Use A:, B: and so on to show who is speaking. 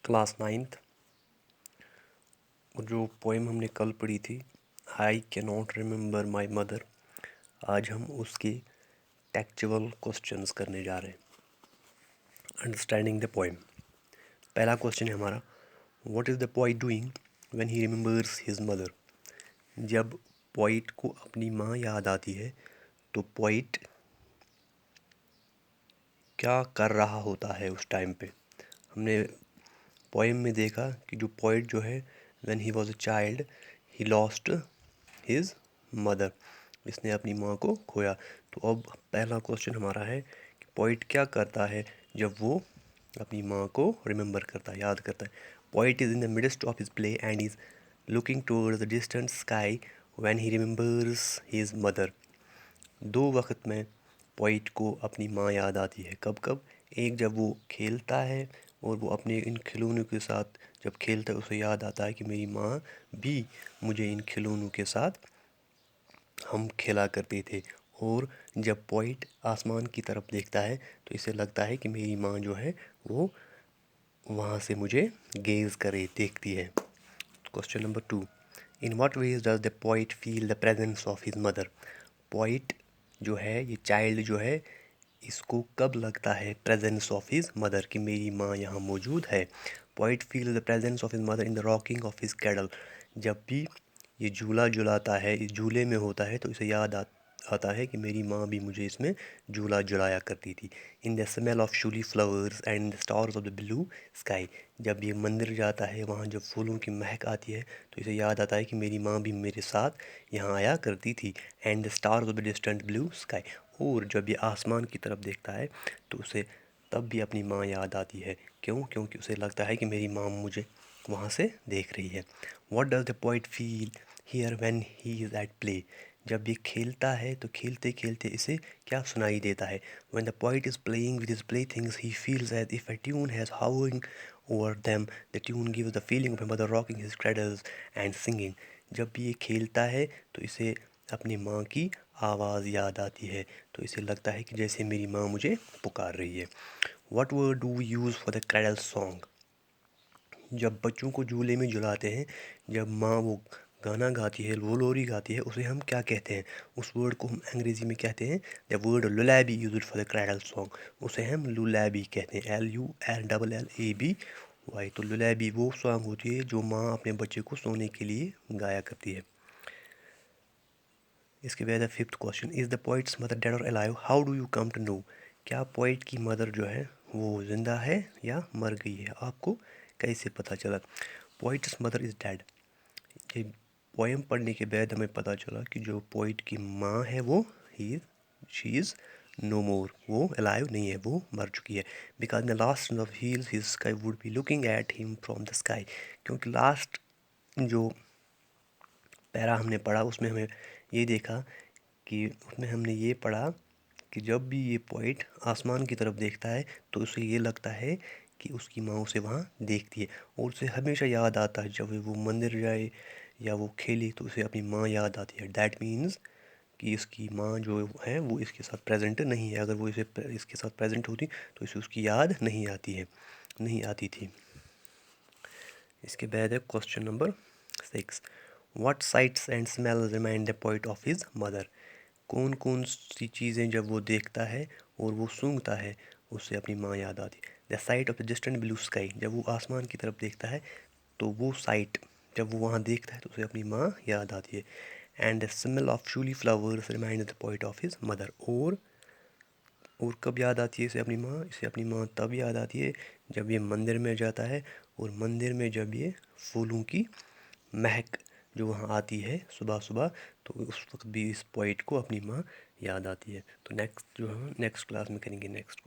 A: Class 9th जो poem हमने कल पढ़ी थी, I can not remember my mother, आज हम उसके टेक्चुअल क्वेश्चंस करने जा रहे हैं। Understanding the poem. पहला क्वेश्चन है हमारा, what is the poet doing when he remembers his mother. जब पोइट को अपनी माँ याद आती है तो पोइट क्या कर रहा होता है उस टाइम पे। हमने पोएम में देखा कि जो पोइट जो है, when he was a child he lost his mother, इसने अपनी माँ को खोया। तो अब पहला क्वेश्चन हमारा है कि पोइट क्या करता है जब वो अपनी माँ को रिमेंबर करता है, याद करता है। Poet is in the midst of his play and is looking towards the distant sky when he remembers his mother. दो वक्त में पोइट को अपनी माँ याद आती है। कब कब? एक जब वो खेलता है और वो अपने इन खिलौनों के साथ जब खेलता है उसे याद आता है कि मेरी माँ भी मुझे इन खिलौनों के साथ हम खेला करते थे। और जब पोइट आसमान की तरफ देखता है तो इसे लगता है कि मेरी माँ जो है वो वहाँ से मुझे गेज करे देखती है। Question number 2, in what ways does the poet feel the presence of his mother. Poet जो है, ये चाइल्ड जो है, इसको कब लगता है प्रेजेंस ऑफ हिज मदर कि मेरी माँ यहाँ मौजूद है। Poet feel the presence of his mother in the rocking of his cattle. जब भी ये झूला झुलाता है, इस झूले में होता है तो इसे याद आता है कि मेरी माँ भी मुझे इसमें झूला झुलाया करती थी। In the smell of shiuli flowers and the stars of the blue sky. जब ये मंदिर जाता है, वहाँ जब फूलों की महक आती है तो इसे याद आता है कि मेरी माँ भी मेरे साथ यहाँ आया करती थी। And the stars of the distant blue sky. और जब ये आसमान की तरफ देखता है तो उसे तब भी अपनी माँ याद आती है। क्यों? क्योंकि उसे लगता है कि मेरी माँ मुझे वहाँ से देख रही है। What does the poet feel here when he is at play. जब ये खेलता है तो खेलते खेलते इसे क्या सुनाई देता है। When the poet is playing with his play things he feels as if a tune has hovering over them. The tune gives the feeling of mother rocking his cradles and singing. जब भी ये खेलता है तो इसे अपनी माँ की आवाज़ याद आती है, तो इसे लगता है कि जैसे मेरी माँ मुझे पुकार रही है। What word do we use for the cradle song. जब बच्चों को झूले में झुलाते हैं, जब माँ वो गाना गाती है, वो लोरी गाती है, उसे हम क्या कहते हैं? उस वर्ड को हम अंग्रेज़ी में कहते हैं the word lullaby used for the cradle song. उसे हम लुलैबी कहते हैं, LULLABY। तो लुलैबी वो सॉन्ग होती है जो माँ अपने बच्चे को सोने के लिए गाया करती है। इसके बाद fifth question, is the poet's mother dead और alive, how do you come to know. क्या पोइट की मदर जो है वो ज़िंदा है या मर गई है, आपको कैसे पता चला? Poets mother is dead. ये पोएम पढ़ने के बाद हमें पता चला कि जो पोइट की माँ है वो शी इज़ नो मोर, वो अलाइव नहीं है, वो मर चुकी है। Because the last of heels his sky would be looking at him from the sky. क्योंकि लास्ट जो पैरा हमने पढ़ा उसमें हमें ये देखा कि उसमें हमने ये पढ़ा कि जब भी ये पोइट आसमान की तरफ देखता है तो उसे ये लगता है कि उसकी माँ उसे वहाँ देखती है। और उसे हमेशा याद आता है जब वो मंदिर जाए या वो खेले तो उसे अपनी माँ याद आती है। दैट मीन्स कि इसकी माँ जो है वो इसके साथ प्रेजेंट नहीं है। अगर वो इसके साथ प्रेजेंट होती तो इसे उसकी याद नहीं आती थी। इसके बाद है question number 6, what sites and smell remind the poet of his mother. कौन कौन सी चीज़ें जब वो देखता है और वो सूंघता है उससे अपनी माँ याद आती है। The site of the distant blue sky. जब वो आसमान की तरफ देखता है तो वो साइट जब वो वहाँ देखता है तो उसे अपनी माँ याद आती है। And the smell of shiuli flowers remind the poet of his mother. और कब याद आती है इसे अपनी माँ? इसे अपनी माँ तब याद आती है जब ये मंदिर में जाता है और मंदिर में जब ये फूलों की महक जो वहाँ आती है सुबह सुबह, तो उस वक्त भी इस पोइट को अपनी माँ याद आती है। तो नेक्स्ट जो है नेक्स्ट क्लास में करेंगे नेक्स्ट को।